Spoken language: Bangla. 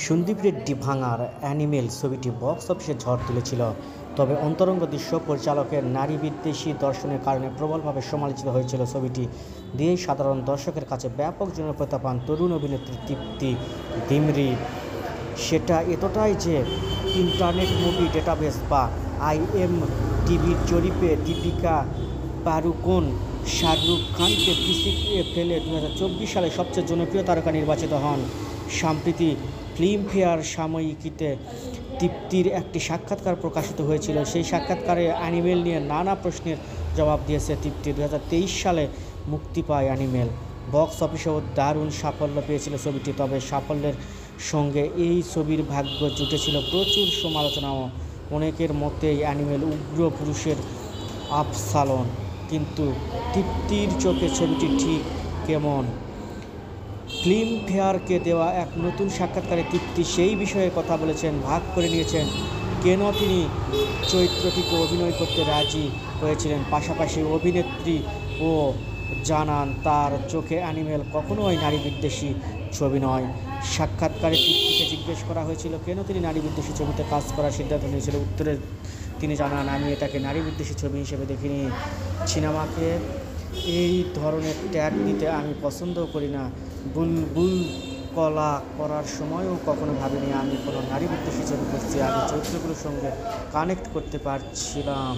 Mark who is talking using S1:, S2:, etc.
S1: সন্দীপ রেড্ডি ভাঙার অ্যানিমেল ছবিটি বক্স অফিসে ঝড় তুলেছিল, তবে অন্তরঙ্গ দৃশ্য পরিচালকের নারী বিদ্বেষী দর্শনের কারণে প্রবলভাবে সমালোচিত হয়েছিল। ছবিটি দিয়ে সাধারণ দর্শকের কাছে ব্যাপক জনপ্রিয়তা পান তরুণ অভিনেত্রী তৃপ্তি ডিমরি। সেটা এতটাই যে ইন্টারনেট মুভি ডেটাবেস বা IMDbর জরিপে দীপিকা পাড়ুকোন শাহরুখ খানকে পিছিয়ে ফেলে 2024 সালে সবচেয়ে জনপ্রিয় তারকা নির্বাচিত হন। সম্প্রতি ফিল্মফেয়ার সাময়িকীতে তৃপ্তির একটি সাক্ষাৎকার প্রকাশিত হয়েছিল। সেই সাক্ষাৎকারে অ্যানিমেল নিয়ে নানা প্রশ্নের জবাব দিয়েছে তৃপ্তি। 2023 সালে মুক্তি পায় অ্যানিমেল। বক্স অফিসেও দারুণ সাফল্য পেয়েছিল ছবিটি, তবে সাফল্যের সঙ্গে এই ছবির ভাগ্য জুটেছিল প্রচুর সমালোচনাও। অনেকের মতে অ্যানিমেল উগ্র পুরুষের আফসালন, কিন্তু তৃপ্তির চোখে ছবিটি ঠিক কেমন? ফিল্মফেয়ারকে দেওয়া এক নতুন সাক্ষাৎকারে তৃপ্তি সেই বিষয়ে কথা বলেছেন, ভাগ করে নিয়েছেন কেন তিনি চরিত্রটিকে অভিনয় করতে রাজি হয়েছিলেন। পাশাপাশি অভিনেত্রীও জানান তার চোখে অ্যানিমেল কখনোই নারী বিদ্বেষী ছবি নয়। সাক্ষাৎকারে তৃপ্তিকে জিজ্ঞেস করা হয়েছিল কেন তিনি নারী বিদ্বেষী ছবিতে কাজ করার সিদ্ধান্ত নিয়েছিল। উত্তরে তিনি জানান, আমি এটাকে নারী বিদ্বেষী ছবি হিসেবে দেখিনি। সিনেমাকে এই ধরনের ট্যাগ দিতে আমি পছন্দও করি না। বুলবুল কলা করার সময়ও কখনো ভাবিনি আমি কোনো নারী বিদ্বেষী ছবি করছি। আমি চরিত্রগুলোর সঙ্গে কানেক্ট করতে পারছিলাম।